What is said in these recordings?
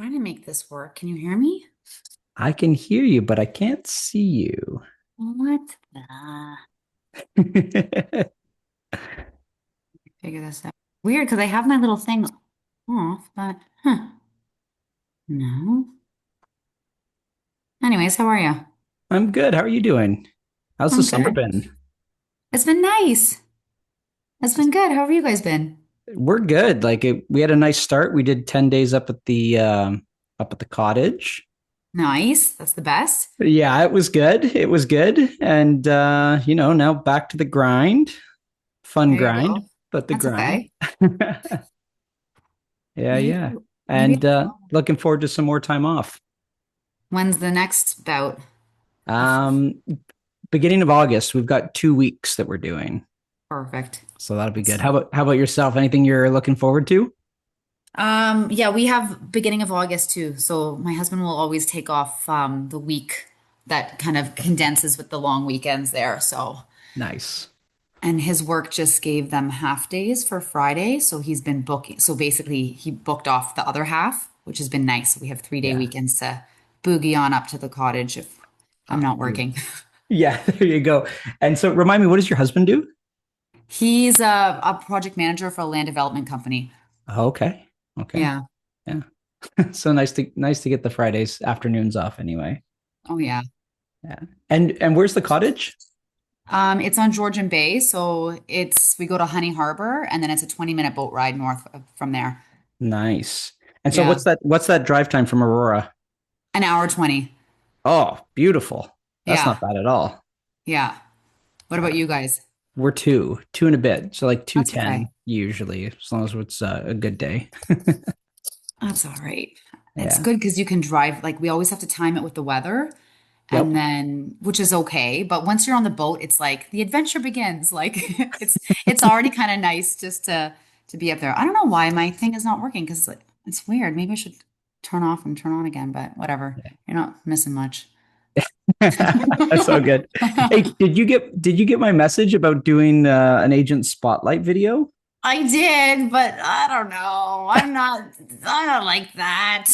Trying to make this work. Can you hear me? I can hear you, but I can't see you. What the? Figure this out. Weird, because I have my little thing off, but no. Anyways, how are you? I'm good. How are you doing? How's the I'm summer good. been? It's been nice. It's been good. How have you guys been? We're good. We had a nice start. We did 10 days up at the cottage. Nice. That's the best. Yeah, it was good. It was good. And now back to the grind. Fun There you grind, go. but the That's grind. okay. Yeah, Maybe, yeah. maybe And I'll go. looking forward to some more time off. When's the next bout? Um, Beginning of August, we've got 2 weeks that we're doing. Perfect. So that'll be good. That's How about yourself? Anything you're looking forward to? Yeah, we have beginning of August too. So my husband will always take off the week that kind of condenses with the long weekends there. So, Nice. and his work just gave them half days for Friday. So he's been booking. So basically, he booked off the other half, which has been nice. We have 3 day Yeah. weekends to boogie on up to the cottage if I'm Oh, not working. beautiful. Yeah, there you go. And so remind me, what does your husband do? He's a project manager for a land development company. Oh, okay. Okay. Yeah. Yeah. So nice to get the Fridays afternoons off anyway. Oh, yeah. Yeah. And where's the cottage? It's on Georgian Bay, so we go to Honey Harbor and then it's a 20-minute boat ride from there. Nice. And so Yeah. what's that drive time from Aurora? An hour 20. Oh, beautiful. That's not Yeah. bad at all. Yeah. What about you guys? We're two and a bit. So like That's okay. 2:10 usually, as long as it's a good day. That's all right. It's Yeah. good because you can drive, like we always have to time it with the weather and Yep. then which is okay. But once you're on the boat, it's like the adventure begins. Like it's already kind of nice just to be up there. I don't know why my thing is not working because it's weird. Maybe I should turn off and turn on again, but whatever. You're not missing much. That's so good. Hey, did you get my message about doing an agent spotlight video? I did, but I don't know. I don't like that.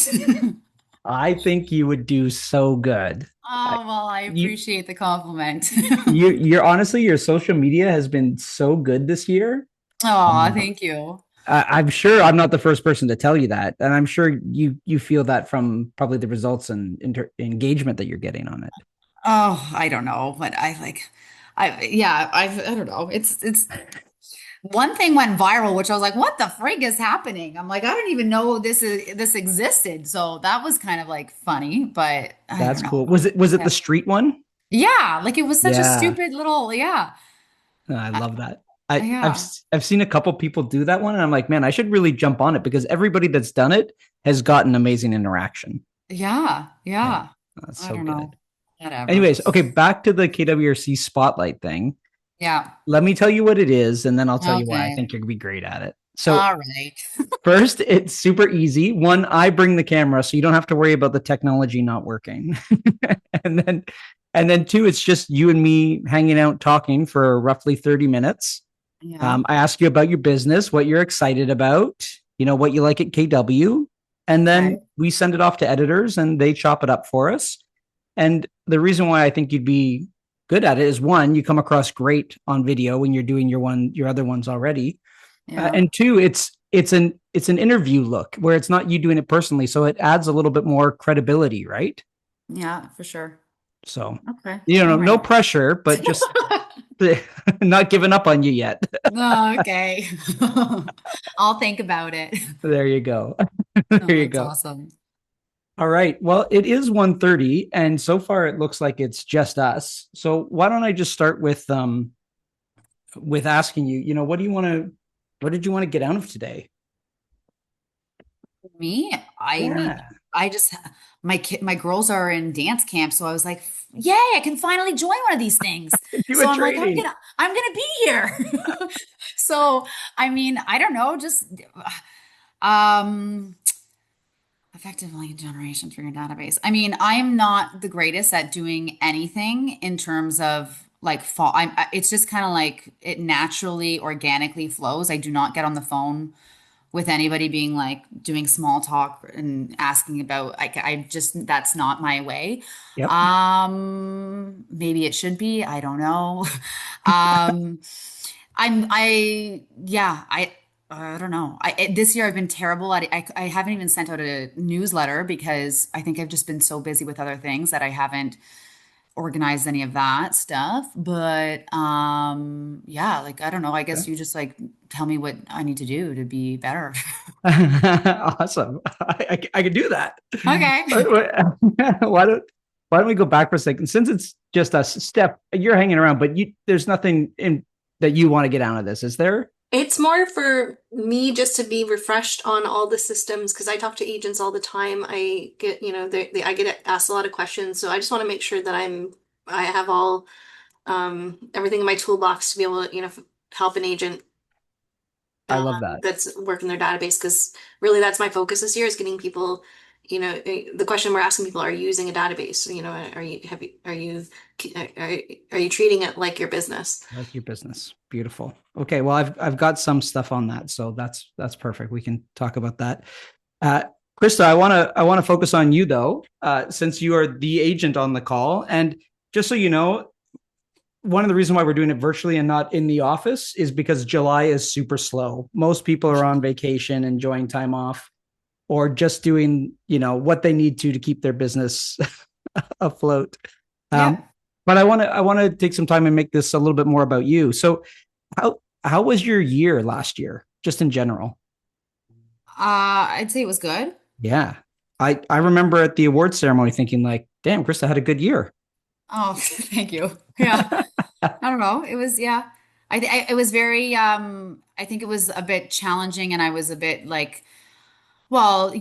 I think you would do so good. I- Oh, well, I You appreciate the compliment. you're honestly, your social media has been so good this year. Oh, Um, thank you. I'm sure I'm not the first person to tell you that, and I'm sure you feel that from probably the results and engagement that you're getting on it. Oh, I don't know, but yeah, I don't know. It's one thing went viral, which I was like, what the frig is happening? I'm like, I don't even know this existed. So that was kind of like funny, but I don't That's know. cool. Was it Yeah. the street one? Yeah, like it was such a Yeah. stupid little, yeah. I Uh, love that. I've Yeah. I've seen a couple people do that one, and I'm like, man, I should really jump on it because everybody that's done it has gotten amazing interaction. Yeah. Yeah, Yeah. that's I so don't good. know. Whatever. Anyways, okay, back to the KWRC spotlight thing. Yeah. Let me tell you what it is, and then I'll tell you why I Okay. think you're gonna be great at it. So All right. first, it's super easy. One, I bring the camera, so you don't have to worry about the technology not working. and then and then two, it's just you and me hanging out talking for roughly 30 minutes. Yeah. I ask you about your business, what you're excited about, what you like at KW, and then Okay. we send it off to editors and they chop it up for us. And the reason why I think you'd be good at it is one, you come across great on video when you're doing your other ones already, Yeah. and two, it's an interview look where it's not you doing it personally, so it adds a little bit more credibility, right? Yeah, for sure. So, Okay. no All no right. pressure, but just not giving up on you yet. Okay. I'll think about it. There you go. Oh, There you that's go. awesome. All right. Well, it is 1:30, and so far it looks like it's just us. So why don't I just start with asking you, what did you want to get out of today? Me, I mean, Yeah. I just my girls are in dance camp, so I was like, "Yay, I can finally join one of these things." Do So a I'm like, training. I'm gonna be here. So, I mean, I don't know, just um effective lead generation for your database. I mean, I am not the greatest at doing anything in terms of like fall. It's just kind of like it naturally, organically flows. I do not get on the phone with anybody being like doing small talk and asking about, I just, that's not my way. Yep. Maybe it should be, I don't know. Um, yeah, I don't know. This year I've been terrible at it. I haven't even sent out a newsletter because I think I've just been so busy with other things that I haven't organized any of that stuff. But yeah, like I don't know. I guess Okay. you just like tell me what I need to do to be better. Awesome. I could do that. Okay. Why don't why don't we go back for a second? Since it's just us, Steph, you're hanging around, but there's nothing in that you want to get out of this, is there? It's more for me just to be refreshed on all the systems because I talk to agents all the time. I get, I get asked a lot of questions, so I just want to make sure that I have all everything in my toolbox to be able to, help an agent I love that. that's working their database because really that's my focus this year is getting people, the question we're asking people, are you using a database? Are you treating it like your business? Like your business. Beautiful. Okay, well, I've got some stuff on that, so that's perfect. We can talk about that. Uh, Krista, I want to focus on you though, since you are the agent on the call, and just so you know, one of the reasons why we're doing it virtually and not in the office is because July is super slow. Most people are on vacation, enjoying time off, or just doing what they need to keep their business afloat. Um, Yep. but I want to take some time and make this a little bit more about you. So how was your year last year, just in general? I'd say it was good. Yeah, I remember at the award ceremony thinking like, damn, Krista had a good year. Oh, thank you. Yeah. I don't know. It was, yeah. It was very, I think it was a bit challenging and I was a bit like, well,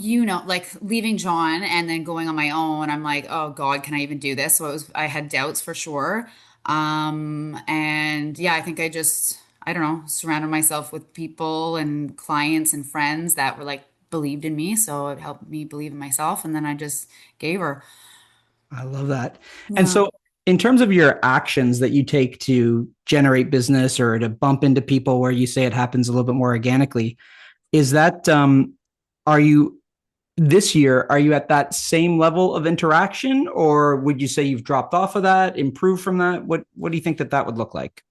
like leaving John and then going on my own, I'm like, oh God, can I even do this? So I had doubts for sure. And yeah, I think I don't know, surrounded myself with people and clients and friends that were like believed in me. So it helped me believe in myself. And then I just gave her. I love that. And Yeah. so, in terms of your actions that you take to generate business or to bump into people where you say it happens a little bit more organically, is that are you this year, are you at that same level of interaction, or would you say you've dropped off of that, improved from that? What do you think that that would look like?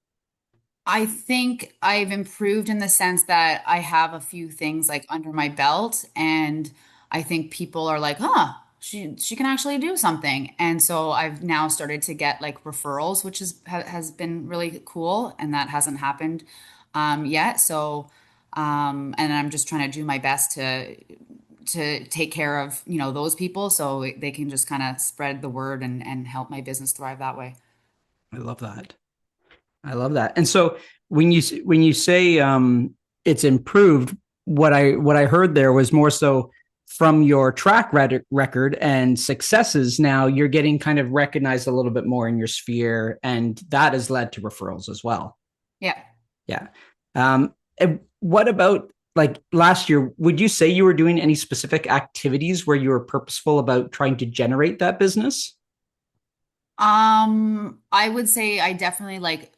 I think I've improved in the sense that I have a few things like under my belt, and I think people are like, "Huh, she can actually do something." And so I've now started to get like referrals, which has been really cool, and that hasn't happened yet. So, and I'm just trying to do my best to take care of, those people so they can just kind of spread the word and help my business thrive that way. I love that. I love that. And so when you say it's improved, what I heard there was more so from your record and successes. Now you're getting kind of recognized a little bit more in your sphere, and that has led to referrals as well. Yeah. Yeah. And what about like last year? Would you say you were doing any specific activities where you were purposeful about trying to generate that business? I would say I definitely like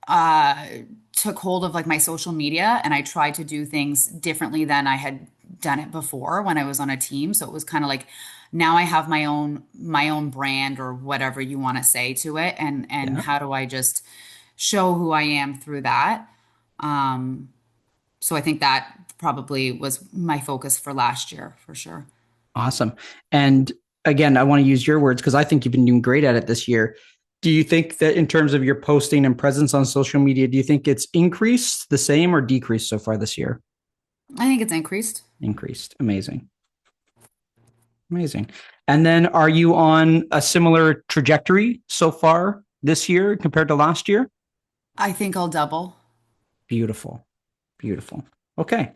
uh took hold of like my social media and I tried to do things differently than I had done it before when I was on a team. So it was kind of like now I have my own brand or whatever you want to say to it and Yeah. how do I just show who I am through that. Um so I think that probably was my focus for last year for sure. Awesome. And again, I want to use your words because I think you've been doing great at it this year. Do you think that in terms of your posting and presence on social media, do you think it's increased, the same, or decreased so far this year? I think it's increased. Increased. Amazing. Amazing. And then are you on a similar trajectory so far this year compared to last year? I think I'll double. Beautiful. Beautiful. Okay.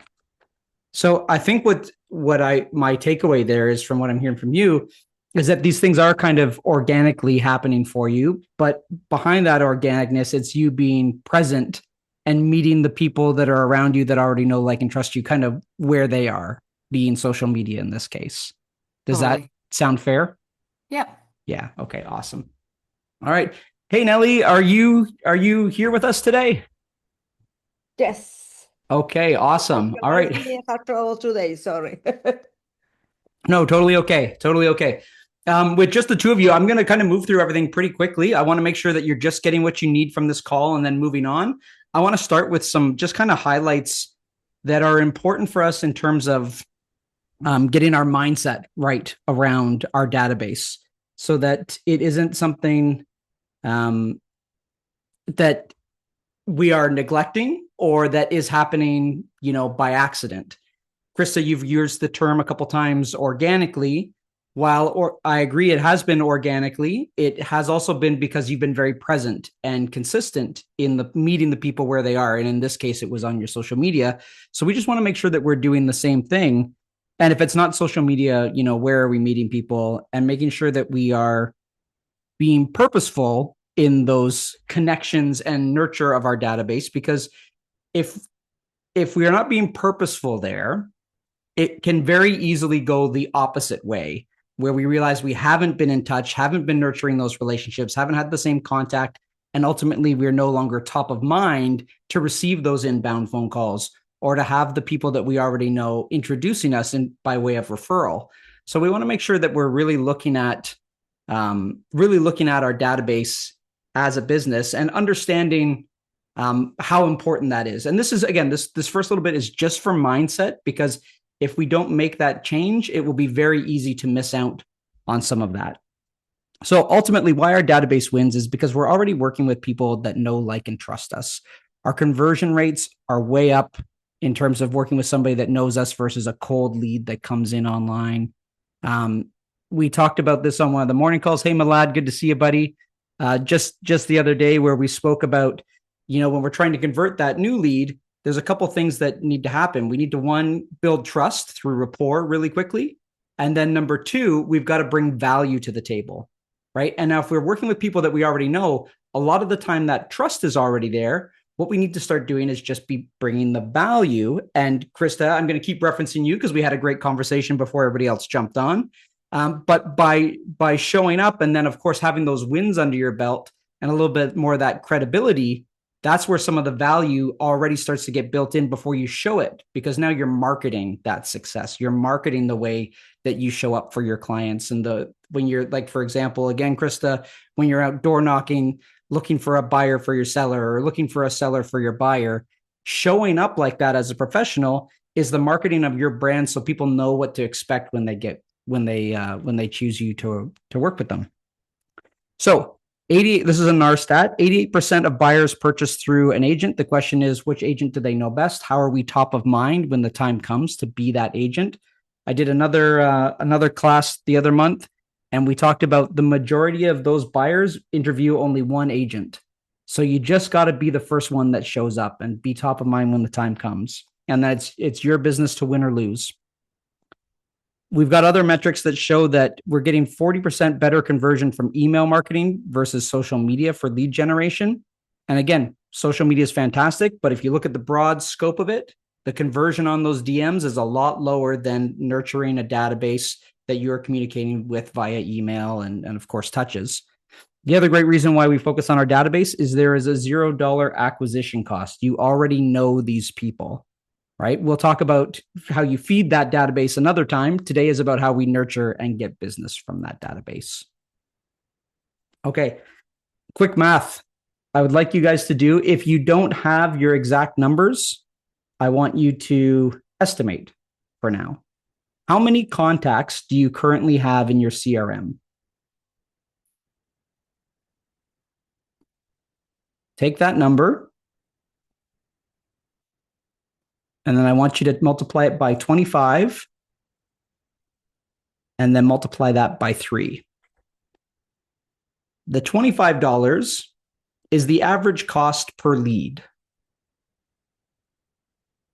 So I think what I my takeaway there is from what I'm hearing from you is that these things are kind of organically happening for you, but behind that organicness, it's you being present and meeting the people that are around you that already know, like, and trust you, kind of where they are, being social media in this case. Does that Totally. sound fair? Yep. Yeah. Okay. Awesome. All right. Hey Nellie, are you here with us today? Yes. Okay, awesome. All right. Recognize me after all today. Sorry. No, totally okay. Totally okay. With just the two of you, I'm going to kind of move through everything pretty quickly. I want to make sure that you're just getting what you need from this call and then moving on. I want to start with some just kind of highlights that are important for us in terms of getting our mindset right around our database so that it isn't something that we are neglecting or that is happening, by accident. Krista, you've used the term a couple times organically. While I agree it has been organically, it has also been because you've been very present and consistent in the meeting the people where they are. And in this case, it was on your social media. So we just want to make sure that we're doing the same thing. And if it's not social media, where are we meeting people and making sure that we are being purposeful in those connections and nurture of our database? Because if we are not being purposeful there, it can very easily go the opposite way, where we realize we haven't been in touch, haven't been nurturing those relationships, haven't had the same contact, and ultimately we're no longer top of mind to receive those inbound phone calls or to have the people that we already know introducing us in by way of referral. So we want to make sure that we're really looking at our database as a business and understanding how important that is. And this is, again, this first little bit is just for mindset, because if we don't make that change, it will be very easy to miss out on some of that. So ultimately, why our database wins is because we're already working with people that know, like, and trust us. Our conversion rates are way up in terms of working with somebody that knows us versus a cold lead that comes in online. We talked about this on one of the morning calls. Hey, Malad, good to see you, buddy. Just the other day where we spoke about, when we're trying to convert that new lead, there's a couple things that need to happen. We need to, one, build trust through rapport really quickly. And then number two, we've got to bring value to the table, right? And now if we're working with people that we already know, a lot of the time that trust is already there. What we need to start doing is just be bringing the value. And Krista, I'm going to keep referencing you because we had a great conversation before everybody else jumped on. But by showing up and then, of course, having those wins under your belt and a little bit more of that credibility, that's where some of the value already starts to get built in before you show it, because now you're marketing that success. You're marketing the way that you show up for your clients. And when you're, like, for example, again, Krista, when you're out door knocking, looking for a buyer for your seller or looking for a seller for your buyer, showing up like that as a professional is the marketing of your brand, so people know what to expect when they choose you to work with them. So this is a NAR stat, 88% of buyers purchase through an agent. The question is, which agent do they know best? How are we top of mind when the time comes to be that agent? I did another class the other month, and we talked about the majority of those buyers interview only one agent. So you just got to be the first one that shows up and be top of mind when the time comes. And it's your business to win or lose. We've got other metrics that show that we're getting 40% better conversion from email marketing versus social media for lead generation. And again, social media is fantastic, but if you look at the broad scope of it, the conversion on those DMs is a lot lower than nurturing a database that you're communicating with via email and of course, touches. The other great reason why we focus on our database is there is a $0 acquisition cost. You already know these people. Right? We'll talk about how you feed that database another time. Today is about how we nurture and get business from that database. Okay, quick math. I would like you guys to do, if you don't have your exact numbers, I want you to estimate for now. How many contacts do you currently have in your CRM? Take that number, and then I want you to multiply it by 25 and then multiply that by 3. The $25 is the average cost per lead.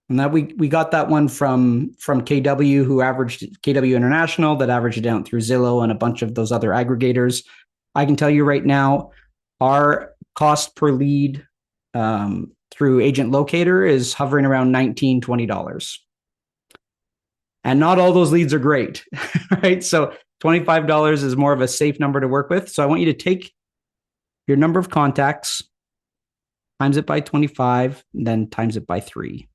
And that we got that one from KW, who averaged KW International, that averaged it down through Zillow and a bunch of those other aggregators. I can tell you right now, our cost per lead through Agent Locator is hovering around $19, $20. And not all those leads are great, right? So $25 is more of a safe number to work with. So I want you to take your number of contacts, times it by 25, and then times it by 3.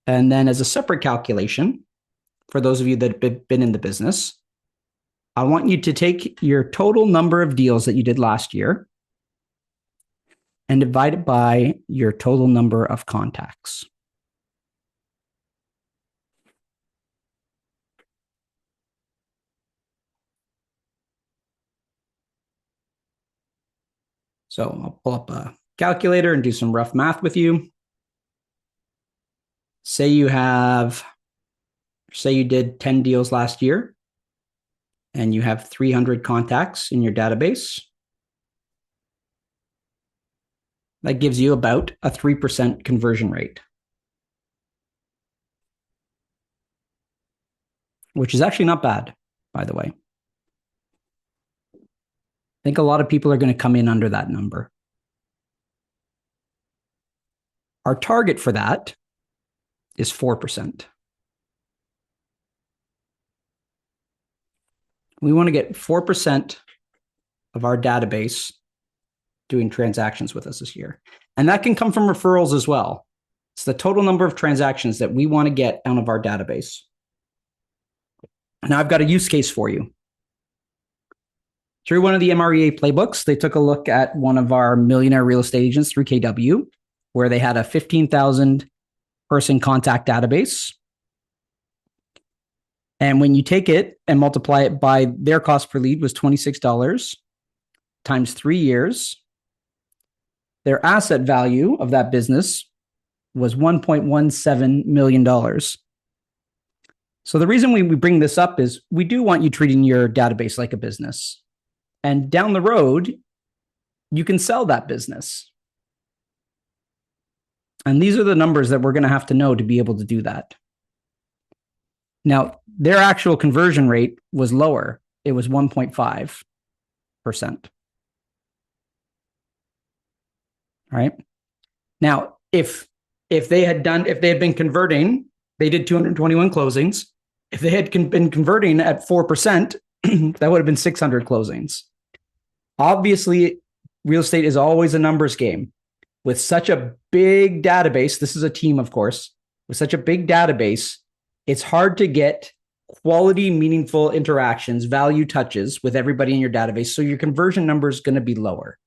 And then as a separate calculation, for those of you that have been in the business, I want you to take your total number of deals that you did last year and divide it by your total number of contacts. So I'll pull up a calculator and do some rough math with you. Say you did 10 deals last year and you have 300 contacts in your database. That gives you about a 3% conversion rate, which is actually not bad, by the way. I think a lot of people are going to come in under that number. Our target for that is 4%. We want to get 4% of our database doing transactions with us this year. And that can come from referrals as well. It's the total number of transactions that we want to get out of our database. Now I've got a use case for you. Through one of the MREA playbooks, they took a look at one of our millionaire real estate agents through KW, where they had a 15,000 person contact database. And when you take it and multiply it by their cost per lead was $26 times 3 years, their asset value of that business was $1.17 million. So the reason we bring this up is we do want you treating your database like a business. And down the road, you can sell that business. And these are the numbers that we're going to have to know to be able to do that. Now, their actual conversion rate was lower. It was 1.5%. All right. Now, if they had been converting, they did 221 closings. If they had been converting at 4%, that would have been 600 closings. Obviously, real estate is always a numbers game. With such a big database, this is a team, of course, with such a big database, it's hard to get quality, meaningful interactions, value touches with everybody in your database. So your conversion number is going to be lower.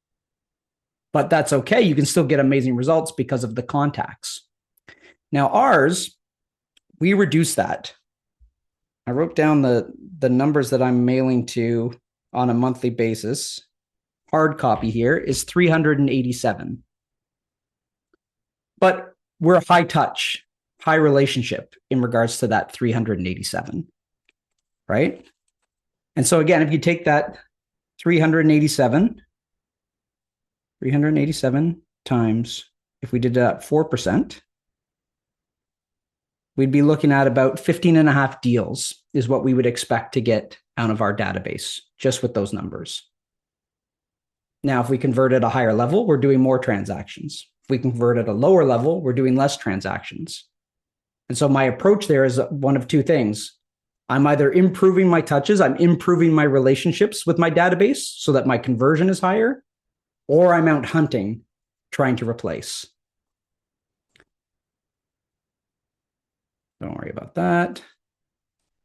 But that's okay. You can still get amazing results because of the contacts. Now ours, we reduce that. I wrote down the numbers that I'm mailing to on a monthly basis. Hard copy here is 387. But we're high touch, high relationship in regards to that 387, right? And so again, if you take that 387 times, if we did that 4%, we'd be looking at about 15 and a half deals is what we would expect to get out of our database, just with those numbers. Now, if we convert at a higher level, we're doing more transactions. If we convert at a lower level, we're doing less transactions. And so my approach there is one of two things. I'm either improving my touches, I'm improving my relationships with my database so that my conversion is higher, or I'm out hunting, trying to replace. Don't worry about that.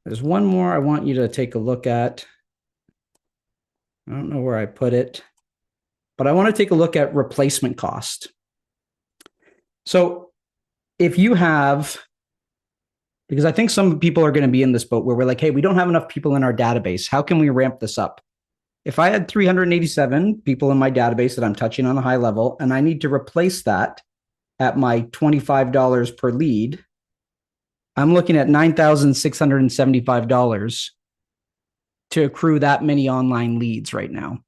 There's one more I want you to take a look at. I don't know where I put it, but I want to take a look at replacement cost. So if you have, because I think some people are going to be in this boat where we're like, hey, we don't have enough people in our database. How can we ramp this up? If I had 387 people in my database that I'm touching on a high level, and I need to replace that at my $25 per lead, I'm looking at $9,675 to accrue that many online leads right now.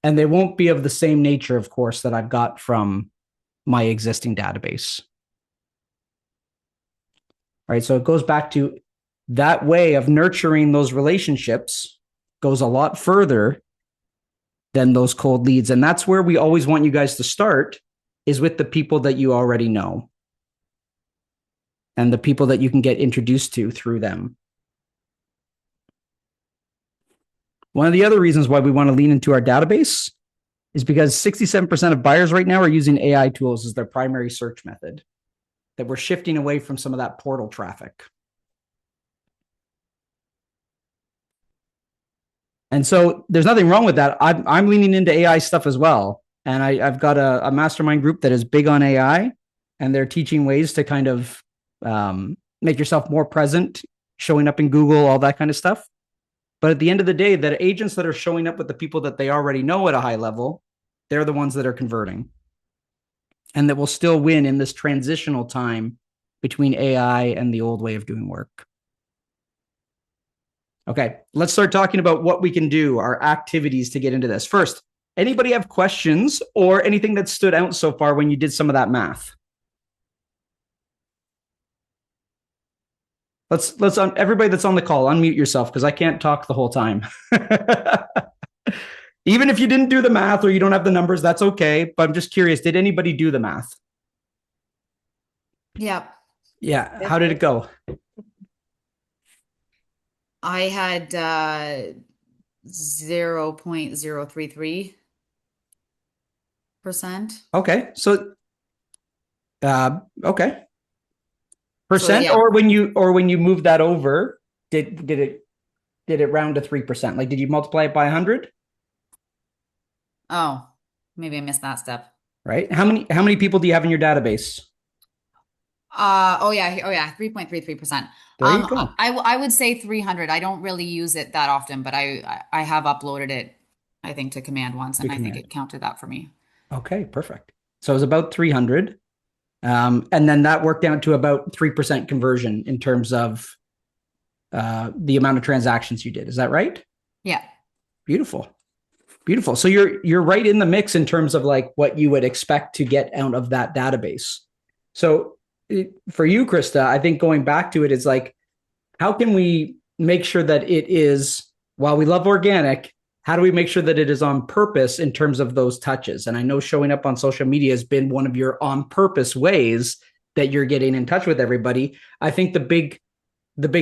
And they won't be of the same nature, of course, that I've got from my existing database. All right, so it goes back to that way of nurturing those relationships goes a lot further than those cold leads. And that's where we always want you guys to start, is with the people that you already know and the people that you can get introduced to through them. One of the other reasons why we want to lean into our database is because 67% of buyers right now are using AI tools as their primary search method. that we're shifting away from some of that portal traffic. And so there's nothing wrong with that. I'm leaning into AI stuff as well. And I've got a mastermind group that is big on AI, and they're teaching ways to kind of make yourself more present, showing up in Google, all that kind of stuff. But at the end of the day, the agents that are showing up with the people that they already know at a high level, they're the ones that are converting, and that will still win in this transitional time between AI and the old way of doing work. Okay, let's start talking about what we can do, our activities to get into this. First, anybody have questions or anything that stood out so far when you did some of that math? Let's everybody that's on the call, unmute yourself because I can't talk the whole time. Even if you didn't do the math or you don't have the numbers, that's okay. But I'm just curious, did anybody do the math? Yep. Yeah. How did it go? I had 0.033%. Okay. So okay. Percent, yeah. or when you move that over, did it round to 3%? Like, did you multiply it by 100? Oh, maybe I missed that step. Right. How many people do you have in your database? Oh yeah, 3.33%. There you go. I would say 300. I don't really use it that often, but I have uploaded it, I think, to command once, and I think it counted that for me. Okay, perfect. So it was about 300. And then that worked out to about 3% conversion in terms of the amount of transactions you did. Is that right? Yeah. Beautiful. Beautiful. So you're right in the mix in terms of like what you would expect to get out of that database. So for you, Krista, I think going back to it is like, how can we make sure that it is, while we love organic, how do we make sure that it is on purpose in terms of those touches? And I know showing up on social media has been one of your on purpose ways that you're getting in touch with everybody. I think the big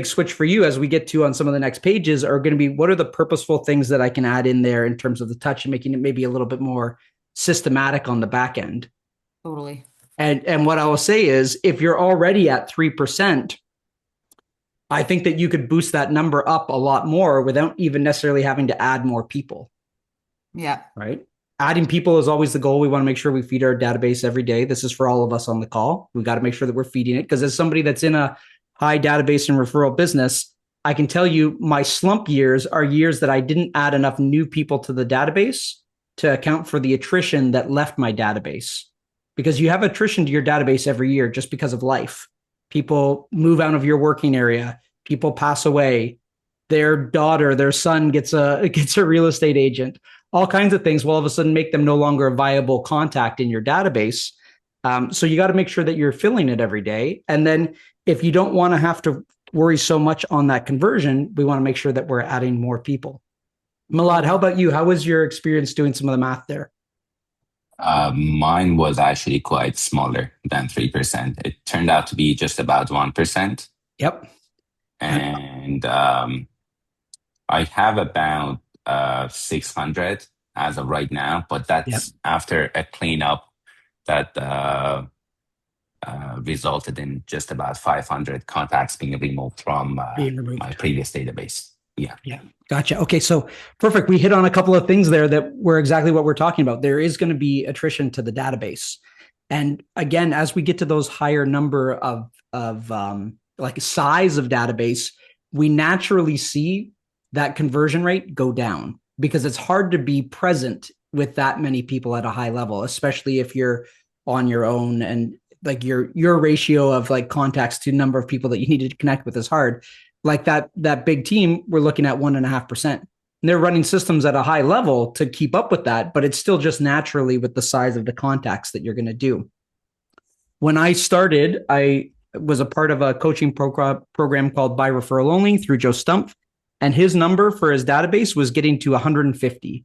switch for you, as we get to on some of the next pages, are going to be, what are the purposeful things that I can add in there in terms of the touch and making it maybe a little bit more systematic on the back end. Totally. And what I will say is, if you're already at 3%, I think that you could boost that number up a lot more without even necessarily having to add more people. Yeah. Right. Adding people is always the goal. We want to make sure we feed our database every day. This is for all of us on the call. We got to make sure that we're feeding it, because as somebody that's in a high database and referral business, I can tell you my slump years are years that I didn't add enough new people to the database to account for the attrition that left my database. Because you have attrition to your database every year just because of life. People move out of your working area. People pass away. Their daughter, their son gets a real estate agent. All kinds of things will all of a sudden make them no longer a viable contact in your database. So you got to make sure that you're filling it every day. And then if you don't want to have to worry so much on that conversion, we want to make sure that we're adding more people. Milad, how about you? How was your experience doing some of the math there? Mine was actually quite smaller than 3%. It turned out to be just about 1%. Yep. And I have about 600 as of right now, but that's after a cleanup that resulted in just about 500 contacts being removed from my previous database. Yeah. Gotcha. Okay. So perfect. We hit on a couple of things there that were exactly what we're talking about. There is going to be attrition to the database. And again, as we get to those higher number of like size of database, we naturally see that conversion rate go down, because it's hard to be present with that many people at a high level, especially if you're on your own, and like your ratio of like contacts to number of people that you need to connect with is hard. Like that big team, we're looking at 1.5%. And they're running systems at a high level to keep up with that, but it's still just naturally with the size of the contacts that you're going to do. When I started, I was a part of a coaching program called By Referral Only through Joe Stumpf, and his number for his database was getting to 150.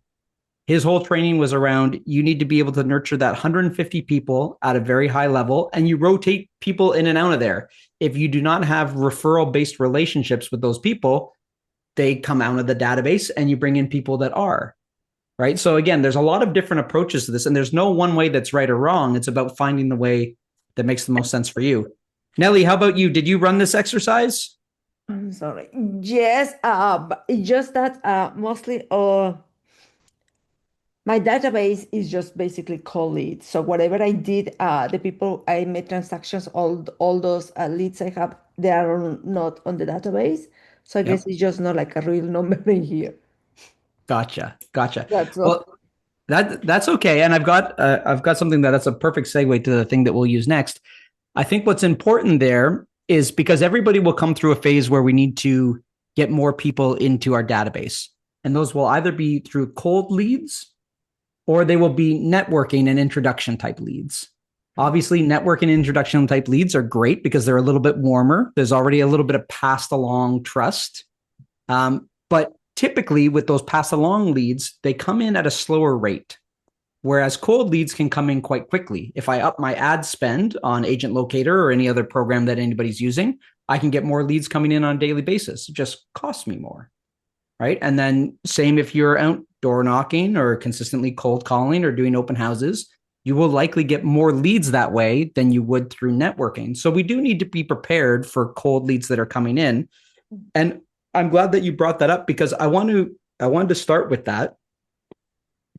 His whole training was around, you need to be able to nurture that 150 people at a very high level, and you rotate people in and out of there. If you do not have referral-based relationships with those people, they come out of the database and you bring in people that are, right? So again, there's a lot of different approaches to this, and there's no one way that's right or wrong. It's about finding the way that makes the most sense for you. Nelly, how about you? Did you run this exercise? I'm sorry. Yes, but it's just that mostly my database is just basically cold leads. So whatever I did, the people I made transactions, all those leads I have, they are not on the database. So I guess Yep. it's just not like a real number in here. Gotcha. Gotcha. That's all. Well, that's okay. And I've got something that's a perfect segue to the thing that we'll use next. I think what's important there is because everybody will come through a phase where we need to get more people into our database. And those will either be through cold leads or they will be networking and introduction type leads. Obviously, networking and introduction type leads are great because they're a little bit warmer. There's already a little bit of passed along trust. But typically, with those pass along leads, they come in at a slower rate. Whereas cold leads can come in quite quickly. If I up my ad spend on Agent Locator or any other program that anybody's using, I can get more leads coming in on a daily basis. It just costs me more. Right. And then same if you're out door knocking or consistently cold calling or doing open houses, you will likely get more leads that way than you would through networking. So we do need to be prepared for cold leads that are coming in. And I'm glad that you brought that up because I wanted to start with that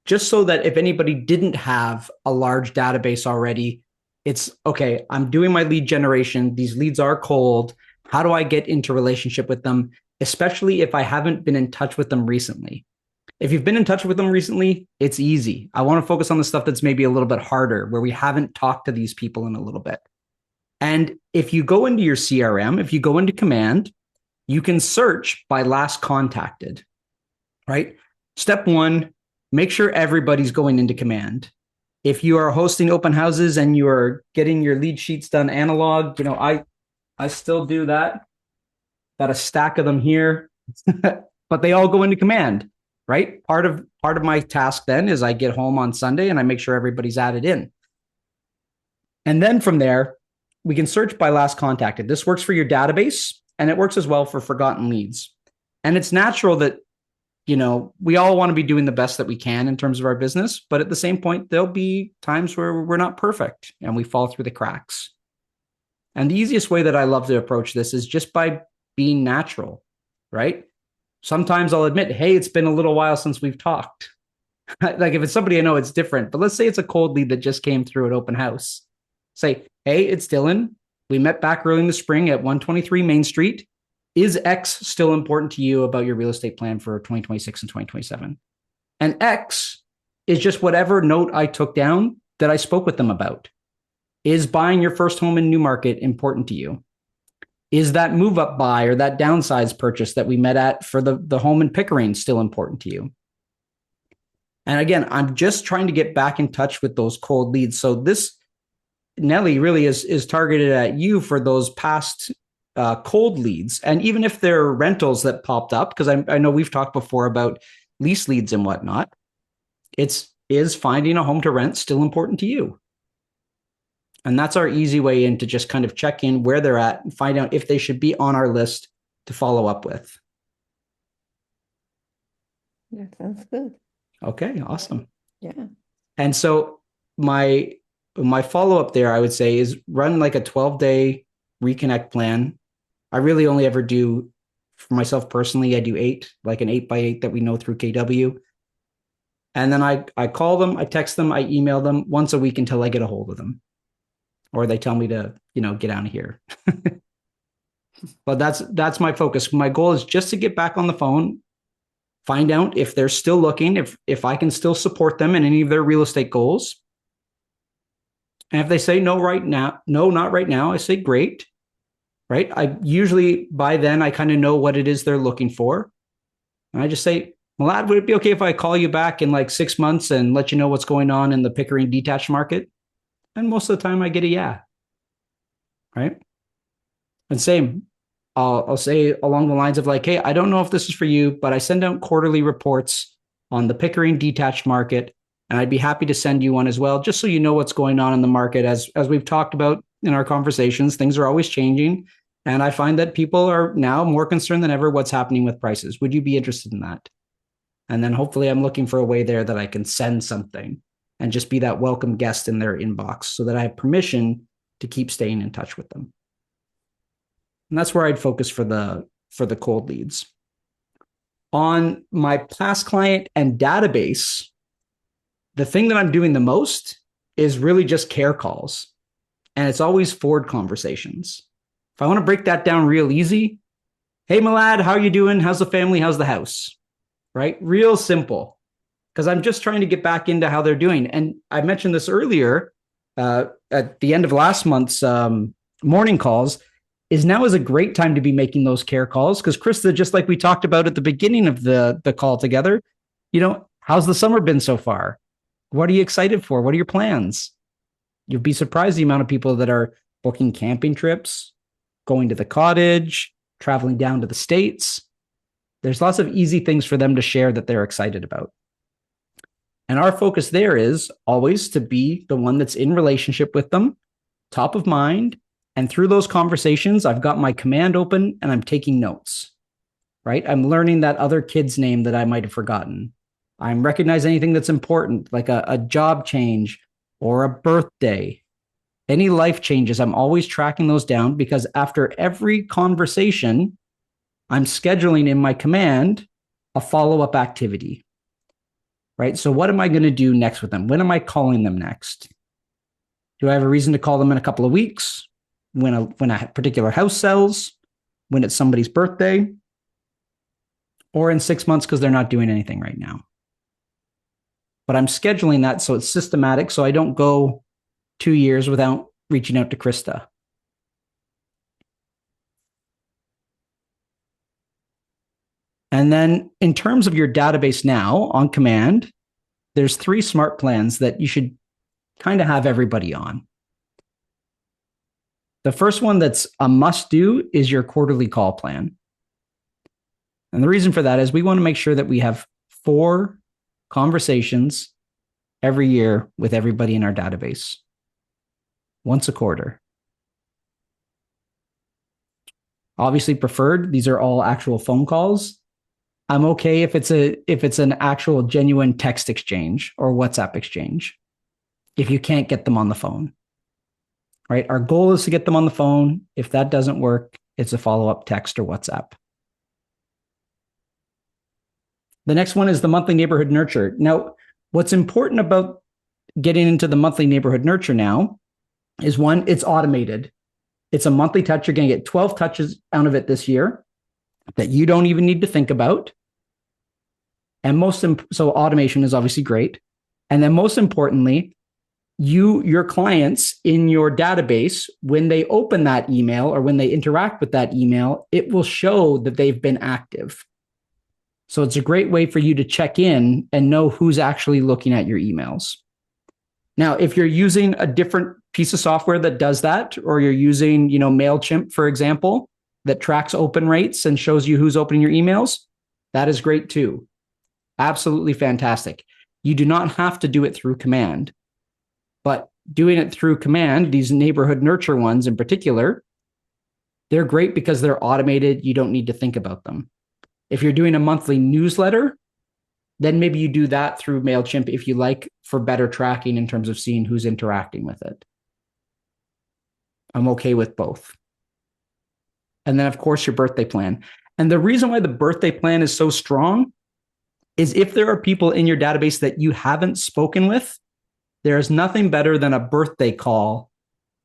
just so that if anybody didn't have a large database already, it's okay, I'm doing my lead generation. These leads are cold. How do I get into relationship with them, especially if I haven't been in touch with them recently? If you've been in touch with them recently, it's easy. I want to focus on the stuff that's maybe a little bit harder, where we haven't talked to these people in a little bit. And if you go into your CRM, if you go into command, you can search by last contacted, right? Step one, make sure everybody's going into command. If you are hosting open houses and you are getting your lead sheets done analog, I still do that. Got a stack of them here, but they all go into command, right? Part of my task then is I get home on Sunday and I make sure everybody's added in. And then from there, we can search by last contacted. This works for your database and it works as well for forgotten leads. And it's natural that we all want to be doing the best that we can in terms of our business, but at the same point, there'll be times where we're not perfect and we fall through the cracks. And the easiest way that I love to approach this is just by being natural, right? Sometimes I'll admit, hey, it's been a little while since we've talked. Like if it's somebody I know, it's different, but let's say it's a cold lead that just came through at open house. Say, hey, it's Dylan. We met back early in the spring at 123 Main Street. Is X still important to you about your real estate plan for 2026 and 2027? And X is just whatever note I took down that I spoke with them about. Is buying your first home in Newmarket important to you? Is that move up buy or that downsize purchase that we met at for the home in Pickering still important to you? And again, I'm just trying to get back in touch with those cold leads. So this, Nelly, really is targeted at you for those past cold leads. And even if they're rentals that popped up, because I know we've talked before about lease leads and whatnot, is finding a home to rent still important to you? And that's our easy way in to just kind of check in where they're at and find out if they should be on our list to follow up with. Yeah, sounds good. Okay, awesome. Yeah. And so my follow-up there, I would say, is run like a 12-day reconnect plan. I really only ever do, for myself personally, I do 8, like an 8x8 that we know through KW. And then I call them, I text them, I email them once a week until I get a hold of them. Or they tell me to, get out of here. But that's my focus. My goal is just to get back on the phone, find out if they're still looking, if I can still support them in any of their real estate goals. And if they say no right now, no, not right now, I say great. Right? I usually by then I kind of know what it is they're looking for. And I just say, Malad, would it be okay if I call you back in like 6 months and let you know what's going on in the Pickering detached market? And most of the time I get a yeah. Right? And same, I'll say along the lines of like, hey, I don't know if this is for you, but I send out quarterly reports on the Pickering detached market, and I'd be happy to send you one as well, just so you know what's going on in the market. As we've talked about in our conversations, things are always changing, and I find that people are now more concerned than ever what's happening with prices. Would you be interested in that? And then hopefully I'm looking for a way there that I can send something and just be that welcome guest in their inbox so that I have permission to keep staying in touch with them. And that's where I'd focus for the cold leads. On my past client and database, the thing that I'm doing the most is really just care calls. And it's always forward conversations. If I want to break that down real easy, hey, my lad, how you doing? How's the family? How's the house? Right? Real simple. Because I'm just trying to get back into how they're doing. And I mentioned this earlier at the end of last month's morning calls, is now is a great time to be making those care calls. Because Krista, just like we talked about at the beginning of the call together, how's the summer been so far? What are you excited for? What are your plans? You'll be surprised the amount of people that are booking camping trips, going to the cottage, traveling down to the States. There's lots of easy things for them to share that they're excited about. And our focus there is always to be the one that's in relationship with them, top of mind. And through those conversations, I've got my command open and I'm taking notes, right? I'm learning that other kid's name that I might have forgotten. I'm recognizing anything that's important, like a job change or a birthday, any life changes. I'm always tracking those down because after every conversation, I'm scheduling in my command a follow-up activity, right? So what am I going to do next with them? When am I calling them next? Do I have a reason to call them in a couple of weeks? When a particular house sells, when it's somebody's birthday, or in 6 months because they're not doing anything right now. But I'm scheduling that so it's systematic, so I don't go 2 years without reaching out to Krista. And then in terms of your database now on command, there's 3 smart plans that you should kind of have everybody on. The first one that's a must do is your quarterly call plan. And the reason for that is we want to make sure that we have 4 conversations every year with everybody in our database, once a quarter. Obviously preferred, these are all actual phone calls. I'm okay if it's an actual genuine text exchange or WhatsApp exchange, if you can't get them on the phone. Right? Our goal is to get them on the phone. If that doesn't work, it's a follow-up text or WhatsApp. The next one is the monthly neighborhood nurture. Now, what's important about getting into the monthly neighborhood nurture now is, one, it's automated. It's a monthly touch. You're going to get 12 touches out of it this year that you don't even need to think about. And so automation is obviously great. And then most importantly, your clients in your database, when they open that email or when they interact with that email, it will show that they've been active. So it's a great way for you to check in and know who's actually looking at your emails. Now, if you're using a different piece of software that does that, or you're using, MailChimp, for example, that tracks open rates and shows you who's opening your emails, that is great too. Absolutely fantastic. You do not have to do it through command. But doing it through command, these neighborhood nurture ones in particular, they're great because they're automated. You don't need to think about them. If you're doing a monthly newsletter, then maybe you do that through MailChimp if you like, for better tracking in terms of seeing who's interacting with it. I'm okay with both. And then, of course, your birthday plan. And the reason why the birthday plan is so strong is if there are people in your database that you haven't spoken with, there is nothing better than a birthday call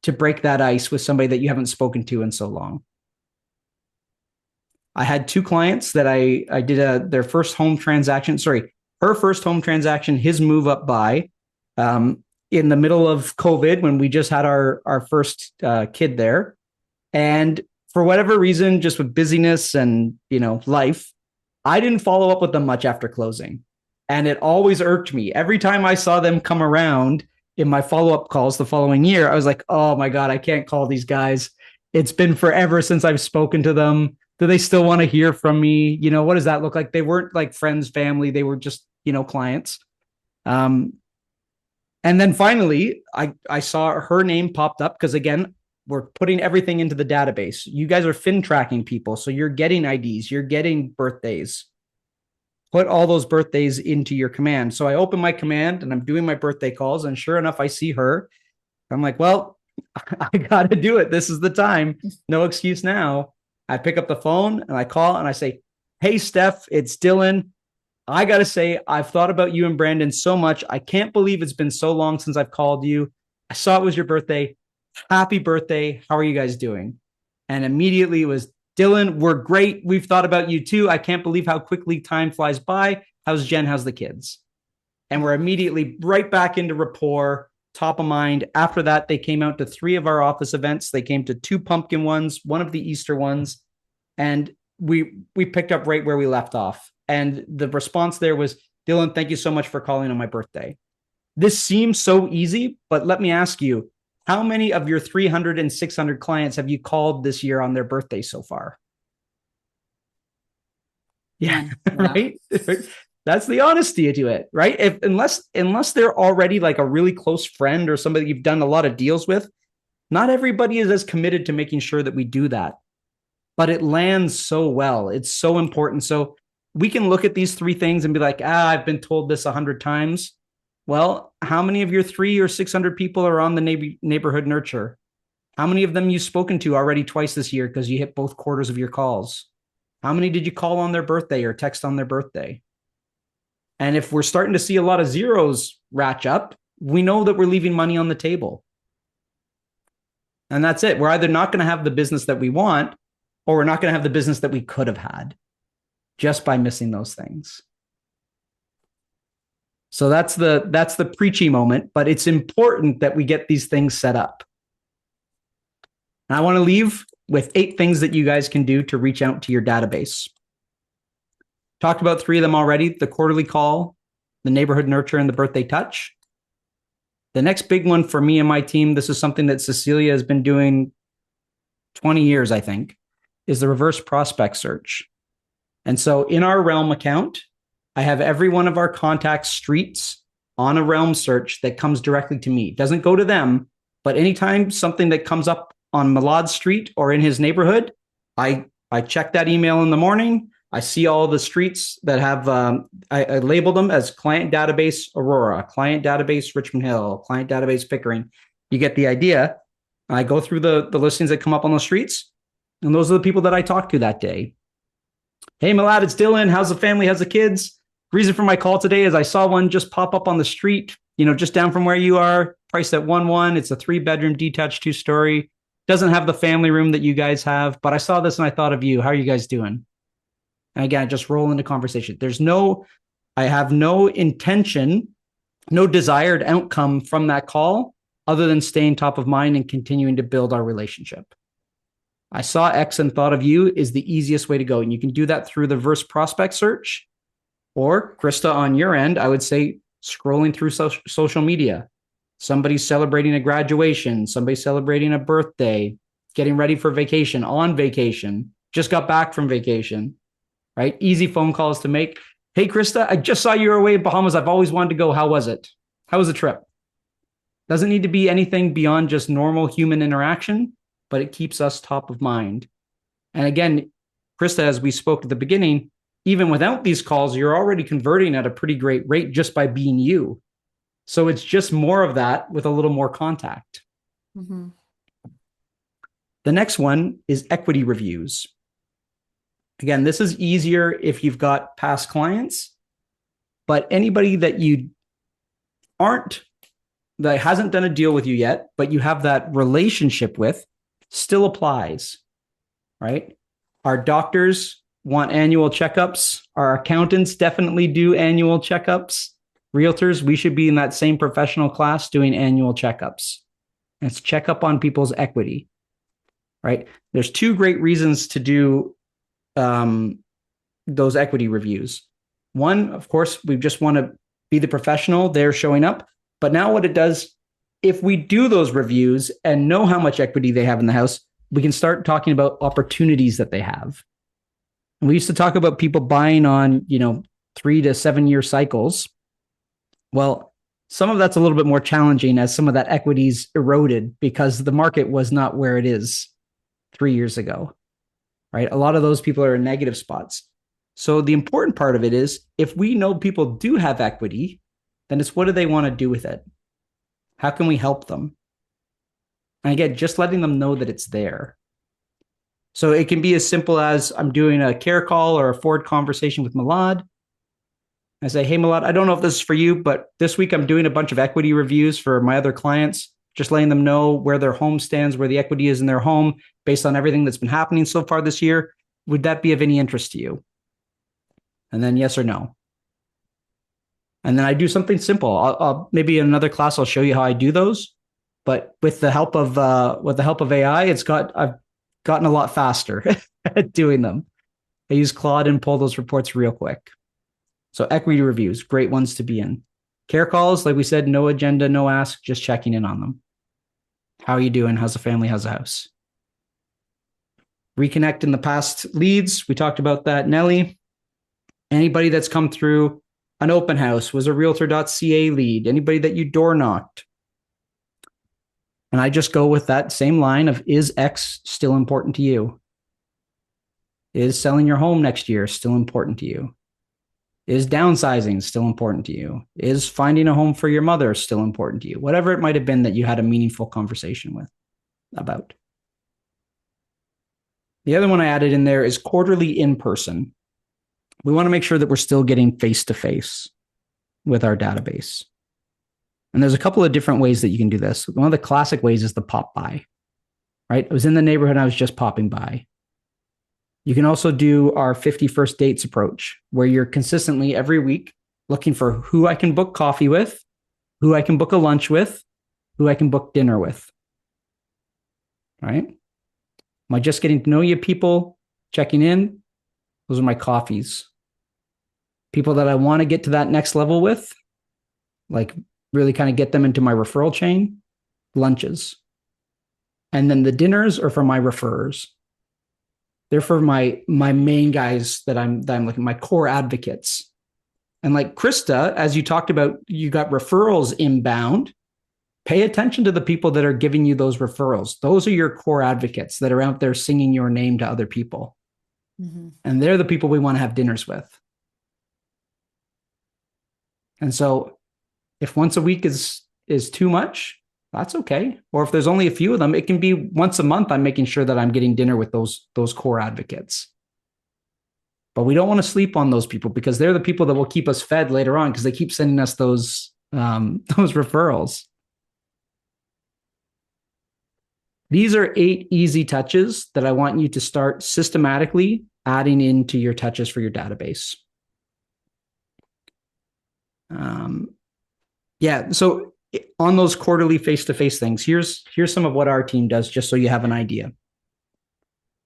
to break that ice with somebody that you haven't spoken to in so long. I had 2 clients that I did her first home transaction, his move up by in the middle of COVID when we just had our first kid there. And for whatever reason, just with busyness and, life, I didn't follow up with them much after closing. And it always irked me. Every time I saw them come around in my follow-up calls the following year, I was like, oh my God, I can't call these guys. It's been forever since I've spoken to them. Do they still want to hear from me? What does that look like? They weren't like friends, family. They were just, clients. And then finally, I saw her name popped up because, again, we're putting everything into the database. You guys are fin tracking people. So you're getting IDs, you're getting birthdays. Put all those birthdays into your command. So I open my command and I'm doing my birthday calls. And sure enough, I see her. I'm like, well, I got to do it. This is the time. No excuse now. I pick up the phone and I call and I say, hey, Steph, it's Dylan. I got to say, I've thought about you and Brandon so much. I can't believe it's been so long since I've called you. I saw it was your birthday. Happy birthday. How are you guys doing? And immediately it was, Dylan, we're great. We've thought about you too. I can't believe how quickly time flies by. How's Jen? How's the kids? And we're immediately right back into rapport, top of mind. After that, they came out to 3 of our office events. They came to 2 pumpkin ones, 1 of the Easter ones, and we picked up right where we left off. And the response there was, Dylan, thank you so much for calling on my birthday. This seems so easy, but let me ask you, how many of your 300 and 600 clients have you called this year on their birthday so far? Yeah, right. That's the honesty to it, right? Unless they're already like a really close friend or somebody you've done a lot of deals with, not everybody is as committed to making sure that we do that. But it lands so well. It's so important. So we can look at these 3 things and be like, I've been told this 100 times. Well, how many of your 300 or 600 people are on the neighborhood nurture? How many of them you've spoken to already twice this year because you hit both quarters of your calls? How many did you call on their birthday or text on their birthday? And if we're starting to see a lot of zeros ratchet up, we know that we're leaving money on the table. And that's it. We're either not going to have the business that we want, or we're not going to have the business that we could have had just by missing those things. So that's the preachy moment, but it's important that we get these things set up. And I want to leave with 8 things that you guys can do to reach out to your database. Talked about 3 of them already: the quarterly call, the neighborhood nurture, and the birthday touch. The next big one for me and my team, this is something that Cecilia has been doing 20 years, I think, is the reverse prospect search. And so in our Realm account, I have every one of our contact streets on a Realm search that comes directly to me. It doesn't go to them, but anytime something that comes up on Milad's street or in his neighborhood, I check that email in the morning. I see all the streets that have, I labeled them as client database Aurora, client database Richmond Hill, client database Pickering. You get the idea. I go through the listings that come up on the streets, and those are the people that I talked to that day. Hey, Milad, it's Dylan. How's the family? How's the kids? Reason for my call today is I saw one just pop up on the street, just down from where you are, priced at 1.1. It's a 3-bedroom detached 2-story. Doesn't have the family room that you guys have, but I saw this and I thought of you. How are you guys doing? And again, just roll into conversation. I have no intention, no desired outcome from that call other than staying top of mind and continuing to build our relationship. I saw X and thought of you is the easiest way to go. And you can do that through the reverse prospect search, or Krista, on your end, I would say scrolling through social media. Somebody's celebrating a graduation, somebody's celebrating a birthday, getting ready for vacation, on vacation, just got back from vacation, right? Easy phone calls to make. Hey, Krista, I just saw you were away in Bahamas. I've always wanted to go. How was it? How was the trip? Doesn't need to be anything beyond just normal human interaction, but it keeps us top of mind. And again, Krista, as we spoke at the beginning, even without these calls, you're already converting at a pretty great rate just by being you. So it's just more of that with a little more contact. Mm-hmm. The next one is equity reviews. Again, this is easier if you've got past clients, but anybody that that hasn't done a deal with you yet, but you have that relationship with, still applies, right? Our doctors want annual checkups. Our accountants definitely do annual checkups. Realtors, we should be in that same professional class doing annual checkups. And it's check up on people's equity, right? There's 2 great reasons to do those equity reviews. One, of course, we just want to be the professional. They're showing up. But now what it does, if we do those reviews and know how much equity they have in the house, we can start talking about opportunities that they have. And we used to talk about people buying on, 3 to 7 year cycles. Well, some of that's a little bit more challenging as some of that equity's eroded because the market was not where it is 3 years ago, right? A lot of those people are in negative spots. So the important part of it is if we know people do have equity, then it's what do they want to do with it? How can we help them? And again, just letting them know that it's there. So it can be as simple as I'm doing a care call or a forward conversation with Milad. I say, hey, Milad, I don't know if this is for you, but this week I'm doing a bunch of equity reviews for my other clients, just letting them know where their home stands, where the equity is in their home based on everything that's been happening so far this year. Would that be of any interest to you? And then yes or no. And then I do something simple. I'll maybe in another class I'll show you how I do those. But with the help of AI, I've gotten a lot faster at doing them. I use Claude and pull those reports real quick. So equity reviews, great ones to be in. Care calls, like we said, no agenda, no ask, just checking in on them. How are you doing? How's the family? How's the house? Reconnect in the past leads. We talked about that. Nelly, anybody that's come through an open house, was a realtor.ca lead, anybody that you door knocked. And I just go with that same line of, is X still important to you? Is selling your home next year still important to you? Is downsizing still important to you? Is finding a home for your mother still important to you? Whatever it might have been that you had a meaningful conversation with about. The other one I added in there is quarterly in person. We want to make sure that we're still getting face-to-face with our database. And there's a couple of different ways that you can do this. One of the classic ways is the pop by, right? I was in the neighborhood, I was just popping by. You can also do our 50 first dates approach, where you're consistently every week looking for who I can book coffee with, who I can book a lunch with, who I can book dinner with. Right? Am I just getting to know you people, checking in? Those are my coffees. People that I want to get to that next level with, like really kind of get them into my referral chain, lunches. And then the dinners are for my referrers. They're for my main guys that I'm looking, my core advocates. And like Krista, as you talked about, you got referrals inbound. Pay attention to the people that are giving you those referrals. Those are your core advocates that are out there singing your name to other people. Mm-hmm. And they're the people we want to have dinners with. And so if once a week is too much, that's okay. Or if there's only a few of them, it can be once a month. I'm making sure that I'm getting dinner with those core advocates. But we don't want to sleep on those people, because they're the people that will keep us fed later on, because they keep sending us those referrals. These are 8 easy touches that I want you to start systematically adding into your touches for your database. So on those quarterly face-to-face things, here's some of what our team does, just so you have an idea.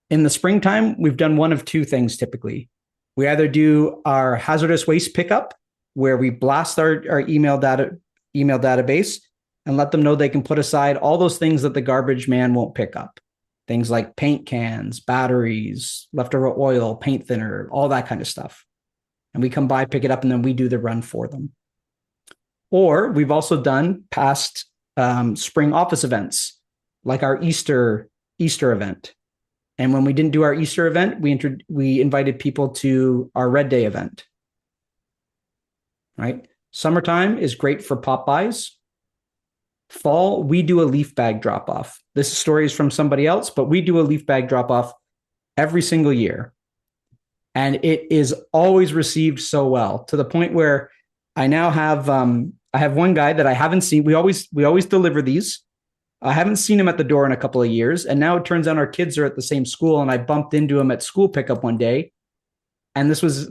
In the springtime, we've done one of 2 things typically. We either do our hazardous waste pickup, where we blast our email database and let them know they can put aside all those things that the garbage man won't pick up. Things like paint cans, batteries, leftover oil, paint thinner, all that kind of stuff. And we come by, pick it up, and then we do the run for them. Or we've also done past spring office events, like our Easter event. And when we didn't do our Easter event, we invited people to our Red Day event. Right? Summertime is great for pop buys. Fall, we do a leaf bag drop off. This story is from somebody else, but we do a leaf bag drop off every single year. And it is always received so well, to the point where I now have I have one guy that I haven't seen. We always deliver these. I haven't seen him at the door in a couple of years. And now it turns out our kids are at the same school, and I bumped into him at school pickup one day. And this was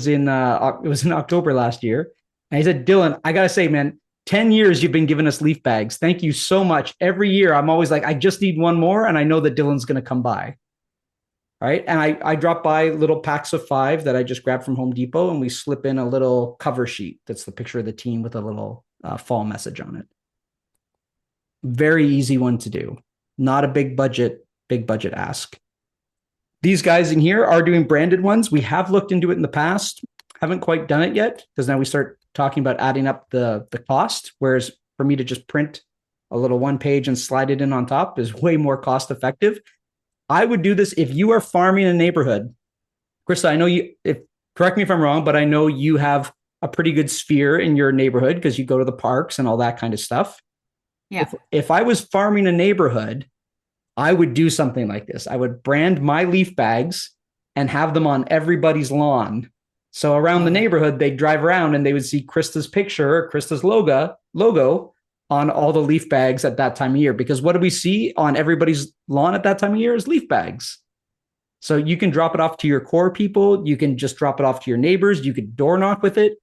in it was in October last year. And he said, Dylan, I gotta say, man, 10 years you've been giving us leaf bags. Thank you so much. Every year I'm always like, I just need one more, and I know that Dylan's gonna come by. Right. And I drop by little packs of 5 that I just grabbed from Home Depot, and we slip in a little cover sheet that's the picture of the team with a little fall message on it. Very easy one to do. Not a big budget ask. These guys in here are doing branded ones. We have looked into it in the past. Haven't quite done it yet, because now we start talking about adding up the cost. Whereas for me to just print a little 1 page and slide it in on top is way more cost effective. I would do this if you are farming a neighborhood. Krista, I know correct me if I'm wrong, but I know you have a pretty good sphere in your neighborhood because you go to the parks and all that kind of stuff. Yeah. If I was farming a neighborhood, I would do something like this. I would brand my leaf bags and have them on everybody's lawn. So around the neighborhood, they'd drive around and they would see Krista's picture, Krista's logo on all the leaf bags at that time of year. Because what do we see on everybody's lawn at that time of year is leaf bags. So you can drop it off to your core people. You can just drop it off to your neighbors. You could door knock with it.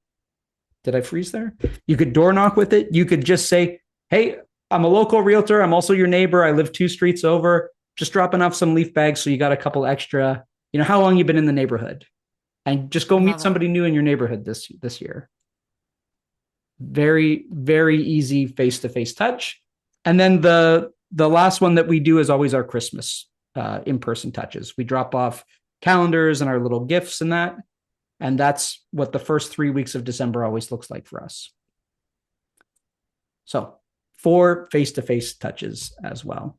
Did I freeze there? You could door knock with it. You could just say, hey, I'm a local realtor. I'm also your neighbor. I live 2 streets over. Just dropping off some leaf bags so you got a couple extra. You know, how long you been in the neighborhood? And just go meet somebody new in your neighborhood this year. Very, very easy face-to-face touch. And then the last one that we do is always our Christmas in-person touches. We drop off calendars and our little gifts and that. And that's what the first 3 weeks of December always looks like for us. So 4 face-to-face touches as well.